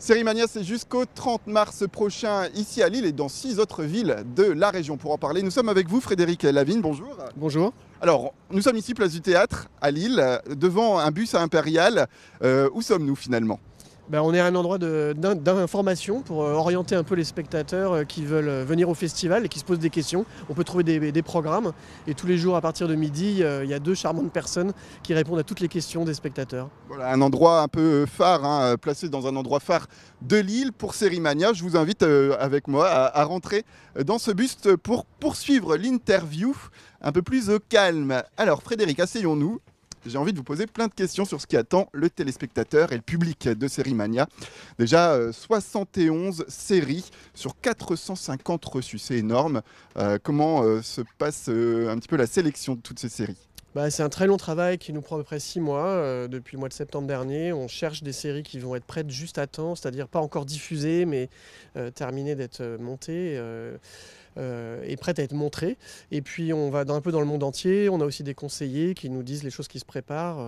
Sérimania, c'est jusqu'au 30 mars prochain ici à Lille et dans 6 autres villes de la région. Pour en parler, nous sommes avec vous, Frédéric Lavigne, bonjour. Bonjour. Alors, nous sommes ici, place du Théâtre, à Lille, devant un bus impérial. Où sommes-nous finalement ? On est à un endroit d'information pour orienter un peu les spectateurs qui veulent venir au festival et qui se posent des questions. On peut trouver des programmes et tous les jours à partir de midi, il y a 2 charmantes personnes qui répondent à toutes les questions des spectateurs. Voilà, un endroit un peu phare, placé dans un endroit phare de Lille pour Sérimania. Je vous invite avec moi à rentrer dans ce bus pour poursuivre l'interview un peu plus au calme. Alors Frédéric, asseyons-nous. J'ai envie de vous poser plein de questions sur ce qui attend le téléspectateur et le public de Sérimania. Déjà, 71 séries sur 450 reçus, c'est énorme. Comment se passe un petit peu la sélection de toutes ces séries ? C'est un très long travail qui nous prend à peu près 6 mois. Depuis le mois de septembre dernier, on cherche des séries qui vont être prêtes juste à temps, c'est-à-dire pas encore diffusées, mais terminées d'être montées. Et prête à être montrée. Et puis on va un peu dans le monde entier. On a aussi des conseillers qui nous disent les choses qui se préparent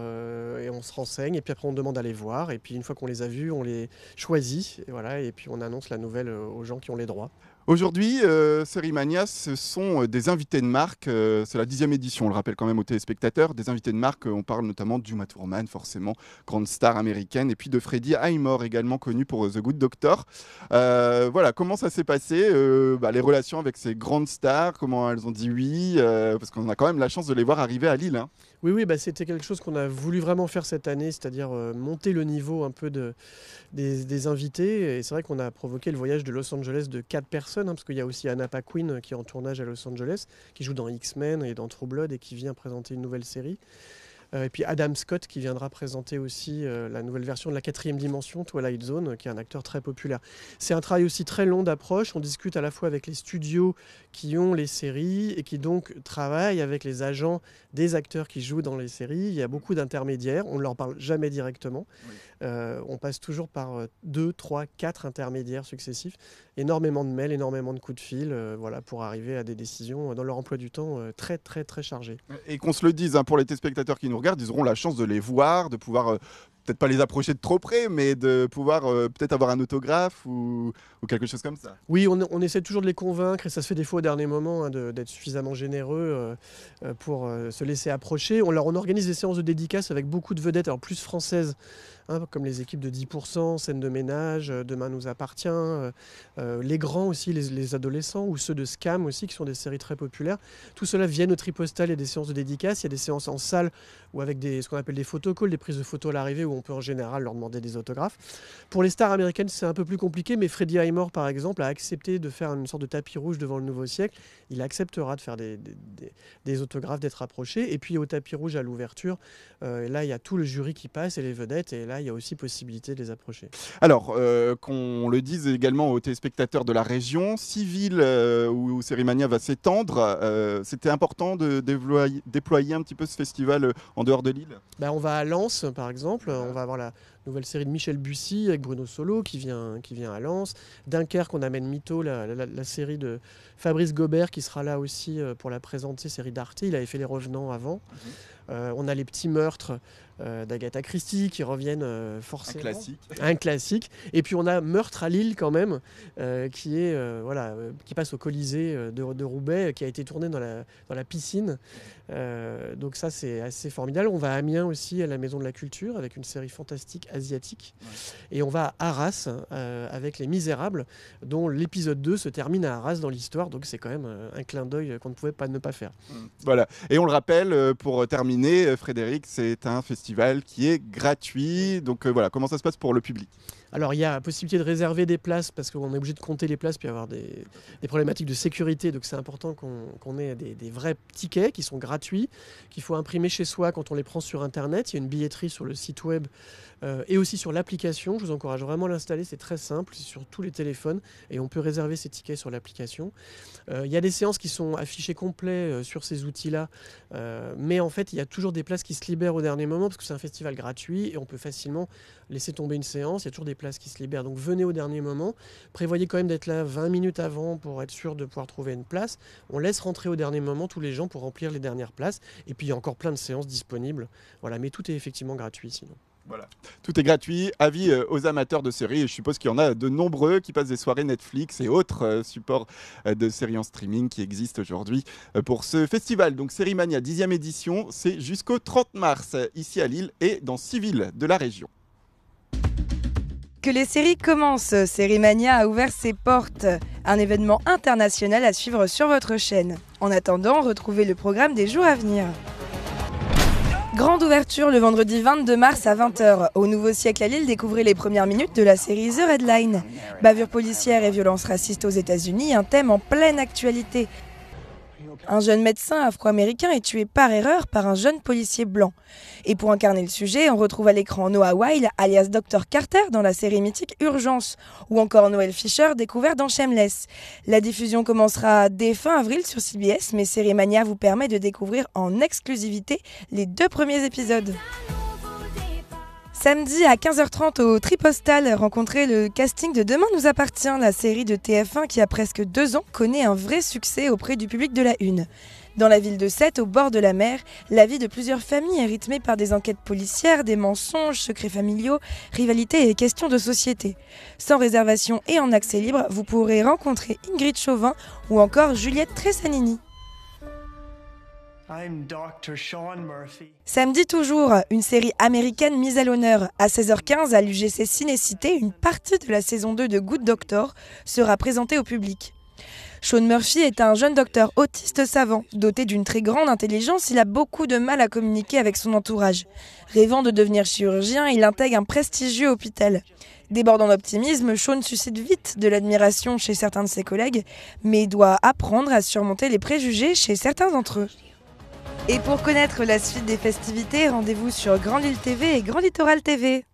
et on se renseigne. Et puis après on demande à les voir. Et puis une fois qu'on les a vus, on les choisit. Et voilà. Et puis on annonce la nouvelle aux gens qui ont les droits. Aujourd'hui, Sérimania, ce sont des invités de marque. C'est la 10e édition, on le rappelle quand même aux téléspectateurs. Des invités de marque, on parle notamment d'Uma Thurman, forcément, grande star américaine, et puis de Freddie Highmore, également connu pour The Good Doctor. Voilà, comment ça s'est passé, les relations avec ces grandes stars, comment elles ont dit oui, parce qu'on a quand même la chance de les voir arriver à Lille. Oui, c'était quelque chose qu'on a voulu vraiment faire cette année, c'est-à-dire monter le niveau un peu des invités. Et c'est vrai qu'on a provoqué le voyage de Los Angeles de 4 personnes, parce qu'il y a aussi Anna Paquin qui est en tournage à Los Angeles, qui joue dans X-Men et dans True Blood et qui vient présenter une nouvelle série. Et puis Adam Scott qui viendra présenter aussi la nouvelle version de la 4e dimension, Twilight Zone, qui est un acteur très populaire. C'est un travail aussi très long d'approche. On discute à la fois avec les studios qui ont les séries et qui donc travaillent avec les agents des acteurs qui jouent dans les séries. Il y a beaucoup d'intermédiaires. On ne leur parle jamais directement. Oui. On passe toujours par 2, 3, 4 intermédiaires successifs. Énormément de mails, énormément de coups de fil pour arriver à des décisions dans leur emploi du temps très, très, très chargé. Et qu'on se le dise, pour les téléspectateurs qui nous regardent, ils auront la chance de les voir, de pouvoir peut-être pas les approcher de trop près, mais de pouvoir peut-être avoir un autographe ou quelque chose comme ça. Oui, on essaie toujours de les convaincre et ça se fait des fois au dernier moment d'être suffisamment généreux pour se laisser approcher. On organise des séances de dédicaces avec beaucoup de vedettes, alors plus françaises, comme les équipes de 10%, Scène de ménage, Demain nous appartient, les grands aussi, les adolescents ou ceux de Scam aussi, qui sont des séries très populaires. Tout cela viennent au Tripostal, il y a des séances de dédicaces, il y a des séances en salle ou avec ce qu'on appelle des photocalls, des prises de photos à l'arrivée où on peut en général leur demander des autographes. Pour les stars américaines, c'est un peu plus compliqué, mais Freddie Highmore, par exemple, a accepté de faire une sorte de tapis rouge devant le nouveau siècle. Il acceptera de faire des autographes, d'être approché. Et puis au tapis rouge à l'ouverture, là, il y a tout le jury qui passe et les vedettes. Et là, il y a aussi possibilité de les approcher. Alors, qu'on le dise également aux téléspectateurs de la région, 6 villes où Sérimania va s'étendre, c'était important de déployer un petit peu ce festival en dehors de Lille ? On va à Lens, par exemple. On va avoir la nouvelle série de Michel Bussy avec Bruno Solo qui vient à Lens. Dunkerque, on amène Mytho, la série de Fabrice Gobert qui sera là aussi pour la présenter, série d'Arte. Il avait fait Les Revenants avant. On a Les Petits Meurtres d'Agatha Christie qui reviennent forcément. Un classique. Et puis on a Meurtre à Lille quand même, qui passe au Colisée de Roubaix, qui a été tourné dans la piscine. Donc ça c'est assez formidable. On va à Amiens aussi, à la Maison de la Culture, avec une série fantastique asiatique. Ouais. Et on va à Arras avec Les Misérables, dont l'épisode 2 se termine à Arras dans l'histoire. Donc c'est quand même un clin d'œil qu'on ne pouvait pas ne pas faire. Voilà. Et on le rappelle, pour terminer, Frédéric, c'est un festival qui est gratuit. Donc voilà, comment ça se passe pour le public ? Alors il y a possibilité de réserver des places parce qu'on est obligé de compter les places puis avoir des problématiques de sécurité. Donc c'est important qu'on ait des vrais tickets qui sont gratuits, qu'il faut imprimer chez soi quand on les prend sur Internet. Il y a une billetterie sur le site web et aussi sur l'application. Je vous encourage vraiment à l'installer, c'est très simple, c'est sur tous les téléphones et on peut réserver ses tickets sur l'application. Il y a des séances qui sont affichées complets sur ces outils-là, mais en fait il y a toujours des places qui se libèrent au dernier moment parce que c'est un festival gratuit et on peut facilement laisser tomber une séance. Il y a toujours des places qui se libèrent, donc venez au dernier moment. Prévoyez quand même d'être là 20 minutes avant pour être sûr de pouvoir trouver une place. On laisse rentrer au dernier moment tous les gens pour remplir les dernières places et puis il y a encore plein de séances disponibles. Voilà, mais tout est effectivement gratuit sinon. Voilà. Tout est gratuit, avis aux amateurs de séries. Et je suppose qu'il y en a de nombreux qui passent des soirées Netflix et autres supports de séries en streaming qui existent aujourd'hui pour ce festival. Donc Sérimania 10e édition, c'est jusqu'au 30 mars ici à Lille et dans 6 villes de la région. Que les séries commencent, Sérimania a ouvert ses portes. Un événement international à suivre sur votre chaîne. En attendant, retrouvez le programme des jours à venir. Grande ouverture le vendredi 22 mars à 20h. Au Nouveau Siècle à Lille, découvrez les premières minutes de la série The Red Line. Bavure policière et violence raciste aux États-Unis, un thème en pleine actualité. Un jeune médecin afro-américain est tué par erreur par un jeune policier blanc. Et pour incarner le sujet, on retrouve à l'écran Noah Wyle, alias Dr Carter dans la série mythique Urgence, ou encore Noel Fisher, découvert dans Shameless. La diffusion commencera dès fin avril sur CBS, mais Sérimania vous permet de découvrir en exclusivité les 2 premiers épisodes. Samedi à 15h30 au Tripostal, rencontrez le casting de Demain nous appartient, la série de TF1 qui a presque 2 ans connaît un vrai succès auprès du public de la Une. Dans la ville de Sète, au bord de la mer, la vie de plusieurs familles est rythmée par des enquêtes policières, des mensonges, secrets familiaux, rivalités et questions de société. Sans réservation et en accès libre, vous pourrez rencontrer Ingrid Chauvin ou encore Juliette Tressanini. Samedi toujours, une série américaine mise à l'honneur. À 16h15 à l'UGC Ciné-Cité, une partie de la saison 2 de Good Doctor sera présentée au public. Sean Murphy est un jeune docteur autiste savant. Doté d'une très grande intelligence, il a beaucoup de mal à communiquer avec son entourage. Rêvant de devenir chirurgien, il intègre un prestigieux hôpital. Débordant d'optimisme, Sean suscite vite de l'admiration chez certains de ses collègues, mais doit apprendre à surmonter les préjugés chez certains d'entre eux. Et pour connaître la suite des festivités, rendez-vous sur Grand Lille TV et Grand Littoral TV.